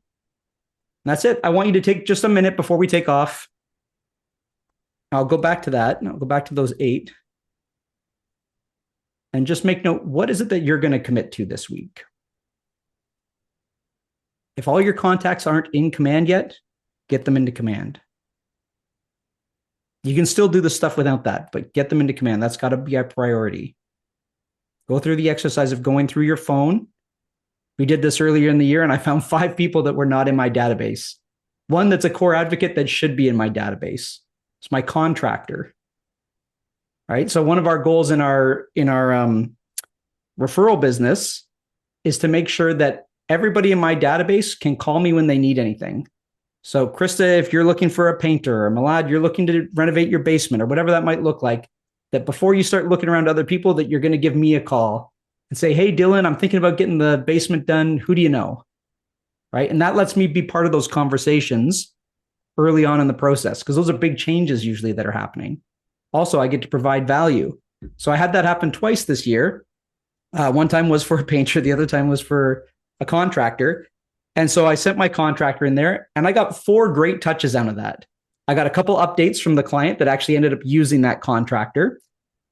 And that's it. I want you to take just a minute before we take off. I'll go back to that. I'll go back to those 8. And just make note, what is it that you're going to commit to this week? If all your contacts aren't in command yet, get them into command. You can still do the stuff without that, but get them into command. That's got to be a priority. Go through the exercise of going through your phone. We did this earlier in the year, and I found 5 people that were not in my database. One that's a core advocate that should be in my database. It's my contractor. Right. So one of our goals in our referral business is to make sure that everybody in my database can call me when they need anything. So Krista, if you're looking for a painter, or Milad, you're looking to renovate your basement or whatever that might look like, that before you start looking around other people, that you're going to give me a call and say, hey, Dylan, I'm thinking about getting the basement done. Who do you know? Right. And that lets me be part of those conversations early on in the process, because those are big changes usually that are happening. Also, I get to provide value. So I had that happen twice this year. One time was for a painter. The other time was for a contractor. And so I sent my contractor in there and I got 4 great touches out of that. I got a couple updates from the client that actually ended up using that contractor.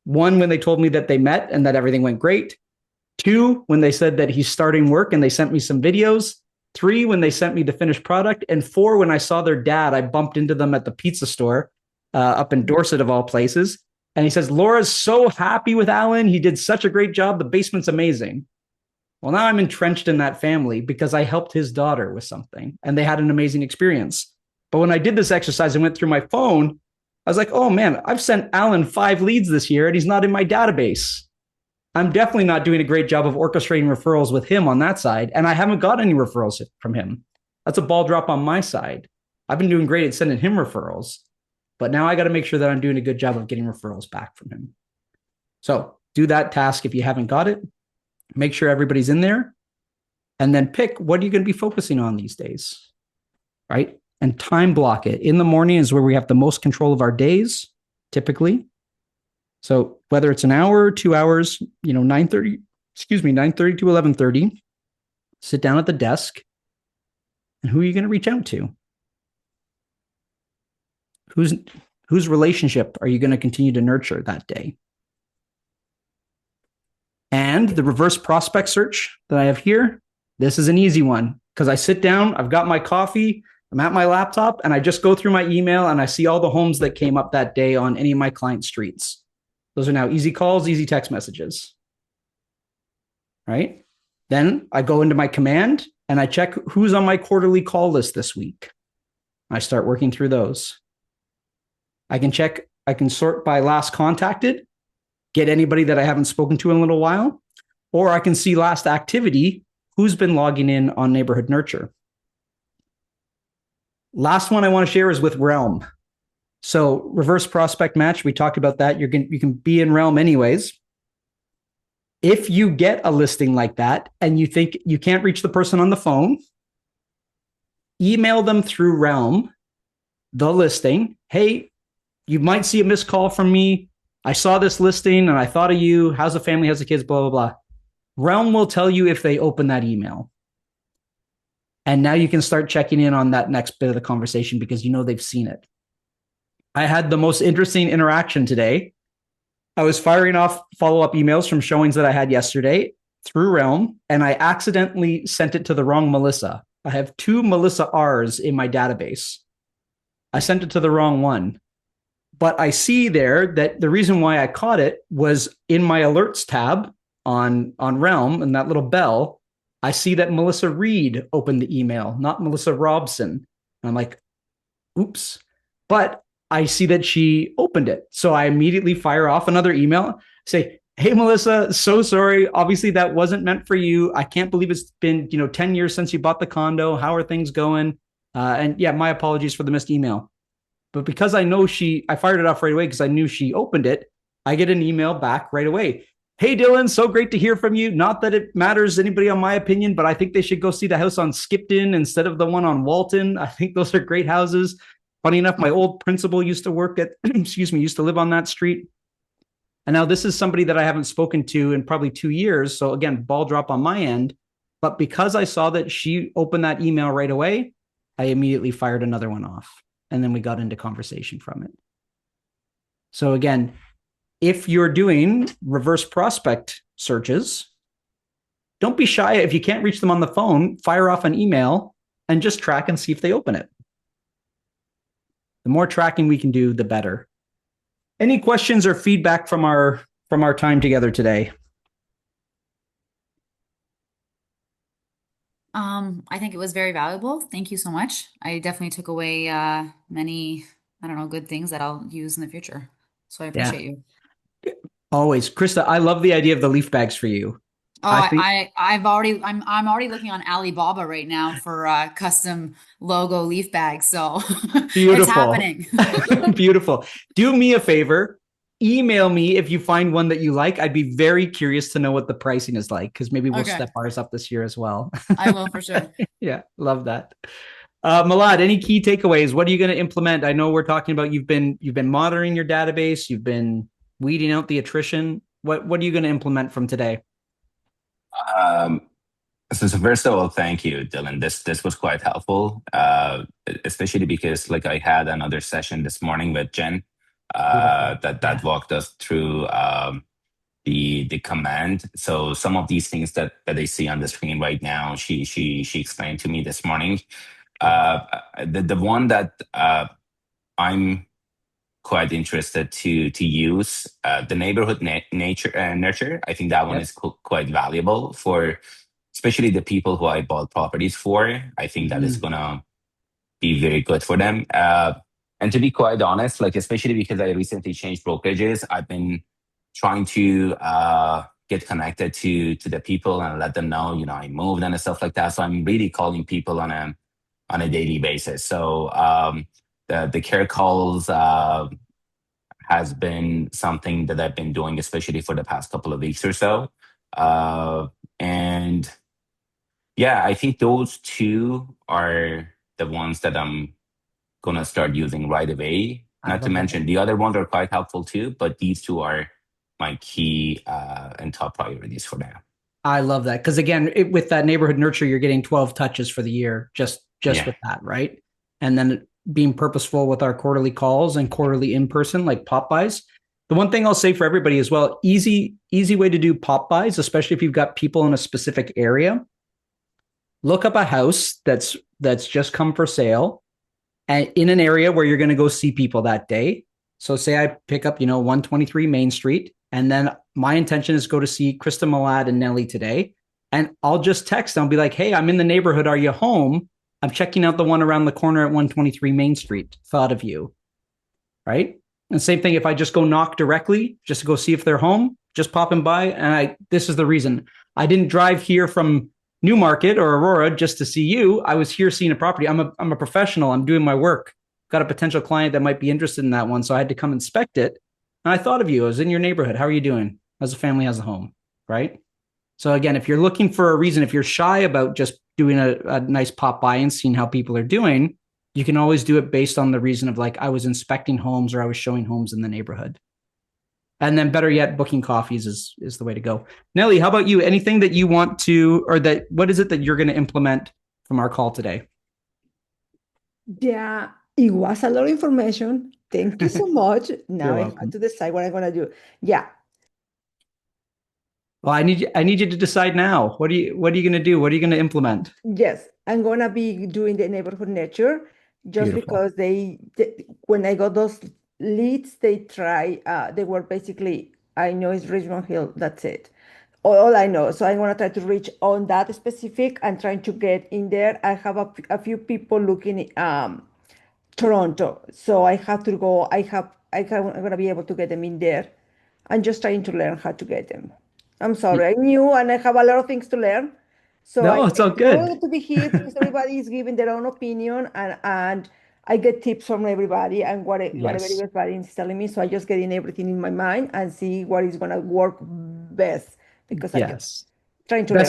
1, when they told me that they met and that everything went great. 2, when they said that he's starting work and they sent me some videos. 3, when they sent me the finished product. And 4, when I saw their dad, I bumped into them at the pizza store up in Dorset of all places. And he says, Laura's so happy with Alan. He did such a great job. The basement's amazing. Well, now I'm entrenched in that family because I helped his daughter with something and they had an amazing experience. But when I did this exercise and went through my phone, I was like, oh man, I've sent Alan 5 leads this year and he's not in my database. I'm definitely not doing a great job of orchestrating referrals with him on that side. And I haven't got any referrals from him. That's a ball drop on my side. I've been doing great at sending him referrals, but now I got to make sure that I'm doing a good job of getting referrals back from him. So do that task if you haven't got it. Make sure everybody's in there. And then pick what are you going to be focusing on these days, right? And time block it. In the morning is where we have the most control of our days, typically. So whether it's an hour or 2 hours, 9:30 to 11:30, sit down at the desk. And who are you going to reach out to? Whose relationship are you going to continue to nurture that day? And the reverse prospect search that I have here, this is an easy one because I sit down, I've got my coffee, I'm at my laptop, and I just go through my email and I see all the homes that came up that day on any of my client streets. Those are now easy calls, easy text messages. Right? Then I go into my command and I check who's on my quarterly call list this week. I start working through those. I can sort by last contacted, get anybody that I haven't spoken to in a little while, or I can see last activity, who's been logging in on Neighborhood Nurture. Last one I want to share is with Realm. So reverse prospect match, we talked about that. You can be in Realm anyways. If you get a listing like that and you think you can't reach the person on the phone, email them through Realm, the listing. Hey, you might see a missed call from me. I saw this listing and I thought of you. How's the family? How's the kids? Blah, blah, blah. Realm will tell you if they open that email. And now you can start checking in on that next bit of the conversation because you know they've seen it. I had the most interesting interaction today. I was firing off follow-up emails from showings that I had yesterday through Realm, and I accidentally sent it to the wrong Melissa. I have 2 Melissa R's in my database. I sent it to the wrong one. But I see there that the reason why I caught it was in my alerts tab on Realm and that little bell. I see that Melissa Reed opened the email, not Melissa Robson. And I'm like, oops. But I see that she opened it. So I immediately fire off another email, say, hey, Melissa, so sorry. Obviously, that wasn't meant for you. I can't believe it's been 10 years since you bought the condo. How are things going? And yeah, my apologies for the missed email. But because I know I fired it off right away because I knew she opened it, I get an email back right away. Hey, Dylan, so great to hear from you. Not that it matters anybody on my opinion, but I think they should go see the house on Skipton instead of the one on Walton. I think those are great houses. Funny enough, my old principal used to work at, used to live on that street. And now this is somebody that I haven't spoken to in probably 2 years. So again, ball drop on my end. But because I saw that she opened that email right away, I immediately fired another one off. And then we got into conversation from it. So again, if you're doing reverse prospect searches, don't be shy. If you can't reach them on the phone, fire off an email and just track and see if they open it. The more tracking we can do, the better. Any questions or feedback from our time together today? I think it was very valuable. Thank you so much. I definitely took away many, I don't know, good things that I'll use in the future. So I appreciate you. Always. Krista, I love the idea of the leaf bags for you. Oh, I'm already looking on Alibaba right now for custom logo leaf bags. So beautiful. It's happening. Beautiful. Do me a favor. Email me if you find one that you like. I'd be very curious to know what the pricing is like because maybe we'll step ours up this year as well. I will for sure. Yeah, love that. Malad, any key takeaways? What are you going to implement? I know we're talking about you've been monitoring your database. You've been weeding out the attrition. What are you going to implement from today? So first of all, thank you, Dylan. This was quite helpful, especially because like I had another session this morning with Jen that walked us through the command. So some of these things that I see on the screen right now, she explained to me this morning. The one that I'm quite interested to use the neighborhood nurture. I think that one is quite valuable for especially the people who I bought properties for. I think that is gonna be very good for them. And to be quite honest, like especially because I recently changed brokerages, I've been trying to get connected to the people and let them know, I moved and stuff like that. So I'm really calling people on a daily basis. So the care calls has been something that I've been doing, especially for the past couple of weeks or so. And yeah, I think those two are the ones that I'm going to start using right away. Not to mention the other ones are quite helpful too, but these two are my key and top priorities for now. I love that. Because again, with that neighborhood nurture, you're getting 12 touches for the year, just with that, right? And then being purposeful with our quarterly calls and quarterly in-person, like pop buys. The one thing I'll say for everybody as well, easy way to do pop buys, especially if you've got people in a specific area. Look up a house that's just come for sale and in an area where you're going to go see people that day. So say I pick up, 123 Main Street, and then my intention is go to see Krista Malad and Nellie today. And I'll just text them. I'll be like, hey, I'm in the neighborhood. Are you home? I'm checking out the one around the corner at 123 Main Street. Thought of you. Right? And same thing, if I just go knock directly, just to go see if they're home, just popping by. And this is the reason. I didn't drive here from Newmarket or Aurora just to see you. I was here seeing a property. I'm a professional. I'm doing my work. Got a potential client that might be interested in that one. So I had to come inspect it. And I thought of you. I was in your neighborhood. How are you doing? How's the family? How's the home? Right? So again, if you're looking for a reason, if you're shy about just doing a nice pop by and seeing how people are doing, you can always do it based on the reason of like, I was inspecting homes or I was showing homes in the neighborhood. And then better yet, booking coffees is the way to go. Nellie, how about you? Anything that you want to, or what is it that you're going to implement from our call today? Yeah, it was a lot of information. Thank you so much. Now I have to decide what I'm going to do. Yeah. Well, I need you to decide now. What are you going to do? What are you going to implement? Yes. I'm gonna be doing the neighborhood nurture just Beautiful. because when I got those leads, they were basically, I know it's Richmond Hill, that's it. All I know. So I'm gonna try to reach on that specific and trying to get in there. I have a few people looking Toronto. So I have to go. I'm gonna be able to get them in there. I'm just trying to learn how to get them. I'm sorry, I'm new and I have a lot of things to learn. So No, it's all it's good. good to be here because everybody is giving their own opinion and I get tips from everybody and whatever Yes. everybody is telling me. So I just get in everything in my mind and see what is gonna work best because I just Yes. trying to learn.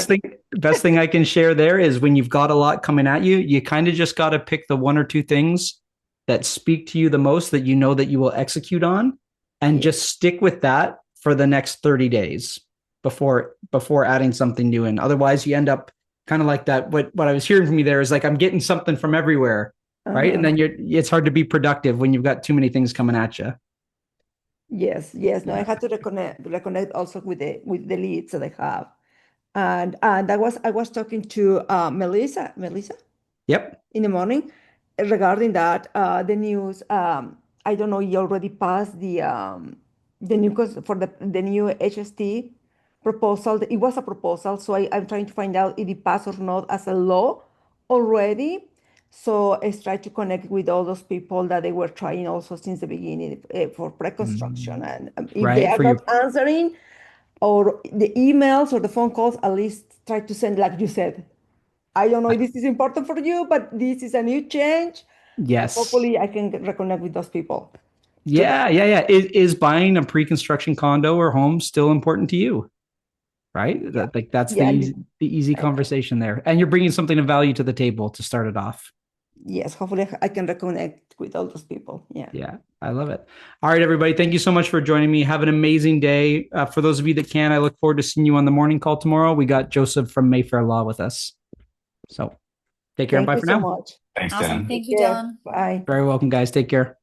Best thing I can share there is when you've got a lot coming at you, you kind of just got to pick the one or two things that speak to you the most that you know that you will execute on and Yeah. just stick with that for the next 30 days before adding something new in. Otherwise you end up kind of like that. What I was hearing from you there is like I'm getting something from everywhere, right? And Uh-huh. then it's hard to be productive when you've got too many things coming at you. Yes, yes. No, I Yeah. had to reconnect also with the leads that I have. And I was talking to Melissa Yep. in the morning regarding that the news. I don't know, you already passed the new for the new HST proposal. It was a proposal, so I'm trying to find out if it passed or not as a law already. So I tried to connect with all those people that they were trying also since the beginning for pre-construction. And if they Right. are For your not answering, or the emails or the phone calls, at least try to send, like you said, I don't know if this is important for you, but this is a new change. And yes. hopefully I can reconnect with those people. To Yeah, yeah, yeah. Is buying a pre-construction condo or home still important to you? Right? yeah, That's yeah, the easy I know. conversation there. And you're bringing something of value to the table to start it off. Yes, hopefully I can reconnect with all those people. Yeah. Yeah, I love it. All right, everybody. Thank you so much for joining me. Have an amazing day. For those of you that can, I look forward to seeing you on the morning call tomorrow. We got Joseph from Mayfair Law with us. So take care and Thank bye you for so now. much. Thanks, Awesome. Dylan. Thank Take you, care. Dylan. Bye. Very welcome, guys. Take care.